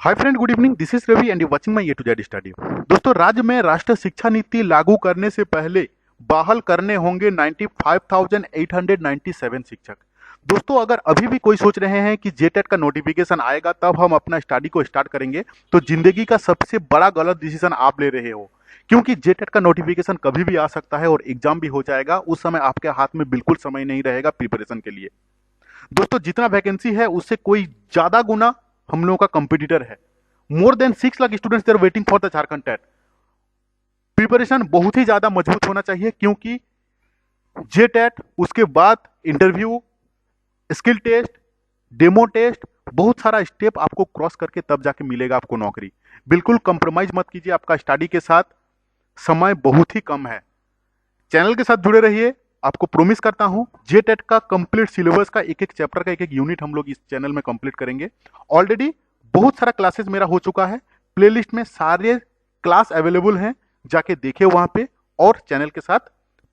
Hi friend, good evening. This is Ravi and you watching my A to Z study. दोस्तों, राज्य में राष्ट्रीय शिक्षा नीति लागू करने से पहले बहाल करने होंगे 95,897 शिक्षक। दोस्तों, अगर अभी भी कोई सोच रहे हैं कि जेटेट का नोटिफिकेशन आएगा तब हम अपना स्टडी को स्टार्ट करेंगे, तो जिंदगी का सबसे बड़ा गलत डिसीजन आप ले रहे हो। क्योंकि जेटेट का नोटिफिकेशन कभी भी आ सकता है और एग्जाम भी हो जाएगा। उस समय आपके हाथ में बिल्कुल समय नहीं रहेगा प्रिपरेशन के लिए। दोस्तों, जितना वैकेंसी है उससे कोई ज्यादा गुना हम लोगों का कंपटीटर है। More than 6 lakh students there waiting for the Jharkhand TET. Preparation बहुत ही ज्यादा मजबूत होना चाहिए, क्योंकि जे टेट, उसके बाद interview, skill test, demo test, बहुत सारा स्टेप आपको क्रॉस करके तब जाके मिलेगा आपको नौकरी। बिल्कुल कंप्रोमाइज मत कीजिए आपका स्टडी के साथ, समय बहुत ही कम है। चैनल के साथ जुड़े रहिए। आपको प्रॉमिस करता हूं, जे टेट का कंप्लीट सिलेबस का एक एक चैप्टर का एक एक यूनिट हम लोग इस चैनल में कंप्लीट करेंगे। ऑलरेडी बहुत सारा क्लासेस मेरा हो चुका है। प्लेलिस्ट में सारे क्लास अवेलेबल हैं, जाके देखिए वहां पे और चैनल के साथ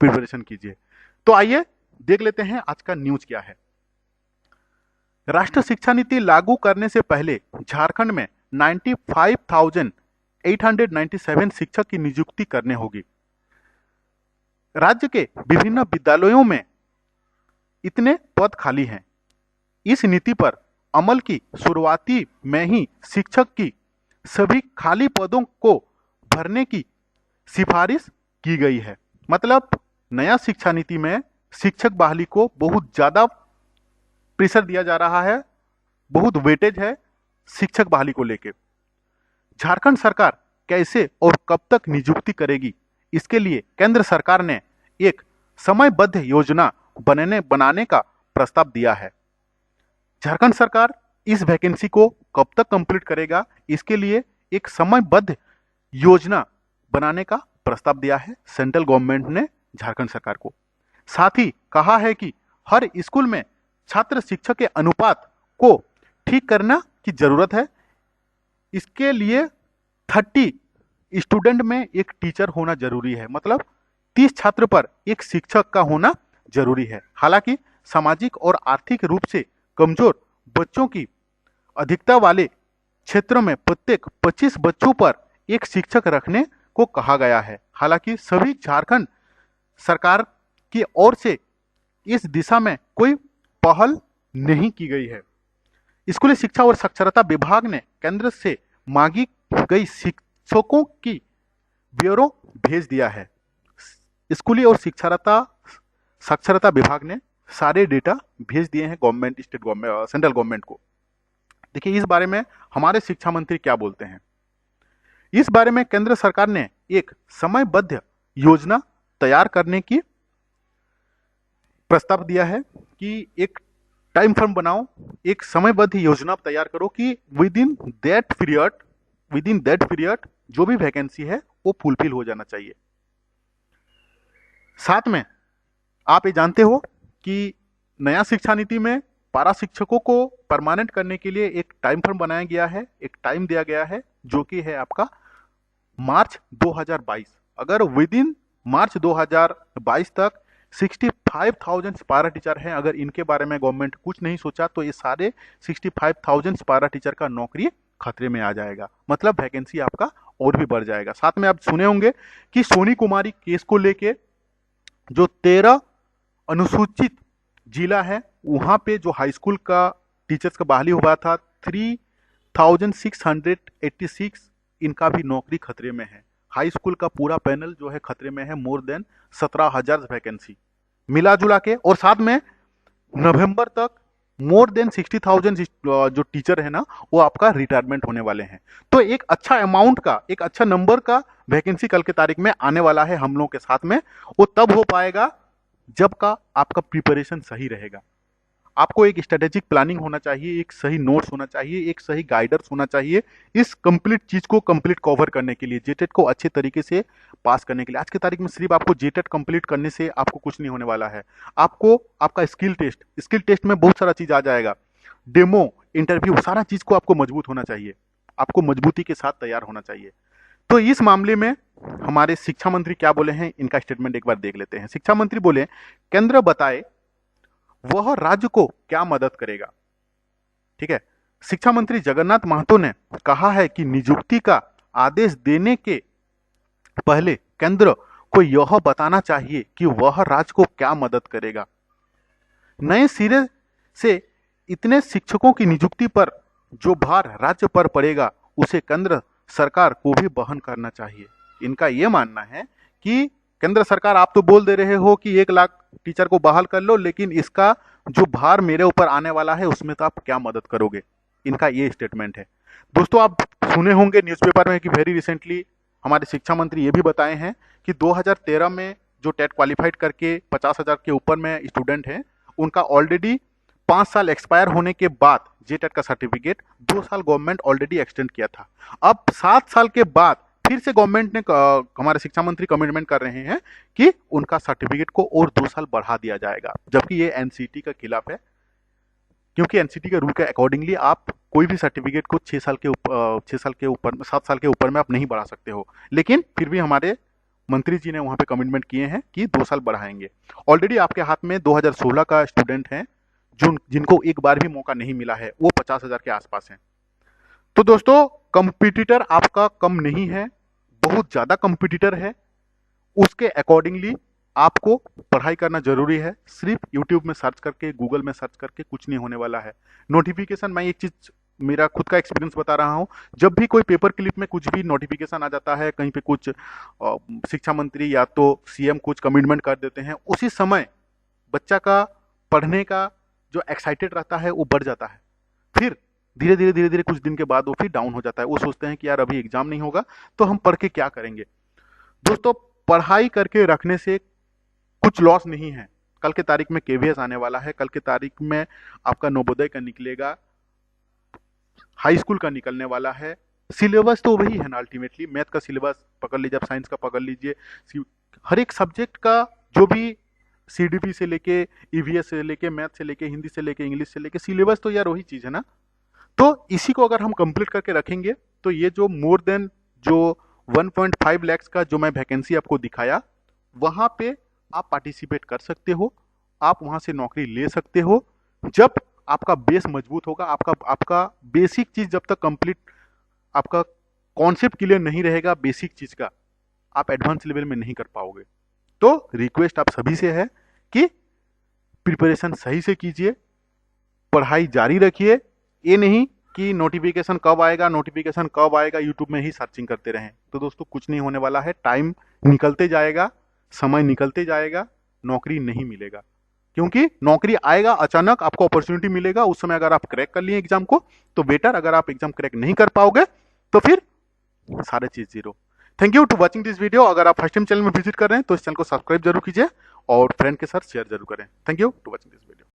प्रिपरेशन कीजिए। तो आइए देख लेते हैं आज का न्यूज क्या है। राष्ट्रीय शिक्षा नीति लागू करने से पहले झारखंड में 95,897 शिक्षक की नियुक्ति करने होगी। राज्य के विभिन्न विद्यालयों में इतने पद खाली हैं। इस नीति पर अमल की शुरुआती में ही शिक्षक की सभी खाली पदों को भरने की सिफारिश की गई है। मतलब नया शिक्षा नीति में शिक्षक बहाली को बहुत ज्यादा प्रेशर दिया जा रहा है, बहुत वेटेज है शिक्षक बहाली को लेकर। झारखंड सरकार कैसे और कब तक नियुक्ति करेगी, इसके लिए केंद्र सरकार ने एक समयबद्ध योजना बनाने का प्रस्ताव दिया है। झारखंड सरकार इस वैकेंसी को कब तक कंप्लीट करेगा, इसके लिए एक समयबद्ध योजना बनाने का प्रस्ताव दिया है सेंट्रल गवर्नमेंट ने झारखंड सरकार को। साथ ही कहा है कि हर स्कूल में छात्र शिक्षक के अनुपात को ठीक करना की जरूरत है। इसके लिए 30 स्टूडेंट में एक टीचर होना जरूरी है। मतलब 30 छात्र पर एक शिक्षक का होना जरूरी है। हालांकि सामाजिक और आर्थिक रूप से कमजोर बच्चों की अधिकता वाले क्षेत्रों में प्रत्येक 25 बच्चों पर एक शिक्षक रखने को कहा गया है। हालांकि सभी झारखंड सरकार की ओर से इस दिशा में कोई पहल नहीं की गई है। स्कूली शिक्षा और साक्षरता विभाग ने केंद्र से मांगी गई शिक्षकों की ब्यूरो भेज दिया है। स्कूली और साक्षरता विभाग ने सारे डेटा भेज दिए हैं government, state government, central government को। देखिए इस बारे में हमारे शिक्षा मंत्री क्या बोलते हैं। इस बारे में केंद्र सरकार ने एक समयबद्ध योजना तैयार करने की प्रस्ताव दिया है कि एक टाइम फ्रेम बनाओ, एक समयबद्ध योजना तैयार करो कि विद इन दैट पीरियड जो भी वैकेंसी है वो फुलफिल हो जाना चाहिए। साथ में आप ये जानते हो कि नया शिक्षा नीति में पारा शिक्षकों को परमानेंट करने के लिए एक टाइम फ्रेम बनाया गया है, एक टाइम दिया गया है, जो कि है आपका मार्च 2022। अगर विद इन मार्च 2022 तक 65,000 पारा टीचर हैं, अगर इनके बारे में गवर्नमेंट कुछ नहीं सोचा तो ये सारे 65,000 पारा टीचर का नौकरी खतरे में आ जाएगा। मतलब वैकेंसी आपका और भी बढ़ जाएगा। साथ में आप सुने होंगे कि सोनी कुमारी केस को लेके जो 13 अनुसूचित जिला है वहां पे जो हाई स्कूल का टीचर्स का बहाली हुआ था 3,686, इनका भी नौकरी खतरे में है। हाई स्कूल का पूरा पैनल जो है खतरे में है। मोर देन 17,000 वैकेंसी मिला जुला के, और साथ में नवंबर तक मोर देन 60,000 जो टीचर है ना वो आपका रिटायरमेंट होने वाले हैं। तो एक अच्छा अमाउंट का, एक अच्छा नंबर का वैकेंसी कल के तारीख में आने वाला है हम लोगों के साथ में। वो तब हो पाएगा जब का आपका प्रिपरेशन सही रहेगा। आपको एक स्ट्रेटेजिक प्लानिंग होना चाहिए, एक सही नोट्स होना चाहिए, एक सही गाइडर्स होना चाहिए इस कंप्लीट चीज को कंप्लीट कवर करने के लिए, जेटेट को अच्छे तरीके से पास करने के लिए। आज की तारीख में सिर्फ आपको जेटेट कंप्लीट करने से आपको कुछ नहीं होने वाला है। आपको आपका स्किल टेस्ट में बहुत सारा चीज आ जाएगा, डेमो, इंटरव्यू, सारा चीज को आपको मजबूत होना चाहिए, आपको मजबूती के साथ तैयार होना चाहिए। तो इस मामले में हमारे शिक्षा मंत्री क्या बोले हैं, इनका स्टेटमेंट एक बार देख लेते हैं। शिक्षा मंत्री बोले, केंद्र बताए वह राज्य को क्या मदद करेगा। ठीक है, शिक्षा मंत्री जगन्नाथ महतो ने कहा है कि नियुक्ति का आदेश देने के पहले केंद्र को यह बताना चाहिए कि वह राज्य को क्या मदद करेगा। नए सिरे से इतने शिक्षकों की नियुक्ति पर जो भार राज्य पर पड़ेगा उसे केंद्र सरकार को भी वहन करना चाहिए। इनका यह मानना है कि केंद्र सरकार, आप तो बोल दे रहे हो कि 1 लाख टीचर को बहाल कर लो, लेकिन इसका जो भार मेरे ऊपर आने वाला है उसमें तो आप क्या मदद करोगे। इनका ये स्टेटमेंट है। दोस्तों, आप सुने होंगे न्यूज़पेपर में कि वेरी रिसेंटली हमारे शिक्षा मंत्री ये भी बताए हैं कि 2013 में जो टेट क्वालिफाइड करके 50,000 के ऊपर में स्टूडेंट हैं, उनका ऑलरेडी 5 साल एक्सपायर होने के बाद जे टेट का सर्टिफिकेट 2 साल गवर्नमेंट ऑलरेडी एक्सटेंड किया था। अब 7 साल के बाद फिर से गवर्नमेंट ने, हमारे शिक्षा मंत्री कमिटमेंट कर रहे हैं कि उनका सर्टिफिकेट को और 2 साल बढ़ा दिया जाएगा, जबकि ये एनसीटी के खिलाफ है, क्योंकि एनसीटी के रूल के अकॉर्डिंगली आप कोई भी सर्टिफिकेट को 7 साल के ऊपर में आप नहीं बढ़ा सकते हो। लेकिन फिर भी हमारे मंत्री जी ने वहां पे कमिटमेंट किए हैं कि 2 साल बढ़ाएंगे। ऑलरेडी आपके हाथ में 2016 का स्टूडेंट है जिनको एक बार भी मौका नहीं मिला है, वो 50,000 के आसपास हैं। तो दोस्तों, कंपटीटर आपका कम नहीं है, बहुत ज्यादा कंपटीटर है। उसके अकॉर्डिंगली आपको पढ़ाई करना जरूरी है। सिर्फ यूट्यूब में सर्च करके, गूगल में सर्च करके कुछ नहीं होने वाला है। नोटिफिकेशन, मैं एक चीज मेरा खुद का एक्सपीरियंस बता रहा हूं, जब भी कोई पेपर क्लिप में कुछ भी नोटिफिकेशन आ जाता है, कहीं पे कुछ शिक्षा मंत्री या तो सीएम कुछ कमिटमेंट कर देते हैं, उसी समय बच्चा का पढ़ने का जो एक्साइटेड रहता है वो बढ़ जाता है। फिर धीरे धीरे कुछ दिन के बाद वो फिर डाउन हो जाता है। वो सोचते हैं कि यार अभी एग्जाम नहीं होगा तो हम पढ़ के क्या करेंगे। दोस्तों, पढ़ाई करके रखने से कुछ लॉस नहीं है। कल के तारीख में केवीएस आने वाला है, कल के तारीख में आपका नवोदय का निकलेगा, हाई स्कूल का निकलने वाला है। सिलेबस तो वही है ना, अल्टीमेटली मैथ का सिलेबस पकड़ लीजिए, आप साइंस का पकड़ लीजिए, हर एक सब्जेक्ट का जो भी सीडीपी से लेके ईवीएस से लेके मैथ से लेके हिंदी से लेके इंग्लिश से लेके सिलेबस तो यार वही चीज है ना। तो इसी को अगर हम कंप्लीट करके रखेंगे तो ये जो मोर देन जो 1.5 लाख का जो मैं वैकेंसी आपको दिखाया, वहां पे आप पार्टिसिपेट कर सकते हो, आप वहां से नौकरी ले सकते हो। जब आपका बेस मजबूत होगा, आपका बेसिक चीज जब तक कंप्लीट, आपका कॉन्सेप्ट क्लियर नहीं रहेगा बेसिक चीज का, आप एडवांस लेवल में नहीं कर पाओगे। तो रिक्वेस्ट आप सभी से है कि प्रिपरेशन सही से कीजिए, पढ़ाई जारी रखिए। ये नहीं कि नोटिफिकेशन कब आएगा यूट्यूब में ही सर्चिंग करते रहें। तो दोस्तों, कुछ नहीं होने वाला है। टाइम निकलते जाएगा, समय निकलते जाएगा, नौकरी नहीं मिलेगा, क्योंकि नौकरी आएगा अचानक, आपको अपॉर्चुनिटी मिलेगा उस समय। अगर आप क्रैक कर लिए एग्जाम को तो बेटर, अगर आप एग्जाम क्रैक नहीं कर पाओगे तो फिर सारे चीज zero. Thank you to watching this video. अगर आप फर्स्ट टाइम चैनल में विजिट कर रहे हैं तो इस चैनल को सब्सक्राइब जरूर कीजिए और फ्रेंड के साथ शेयर जरूर करें। Thank you to watching this video.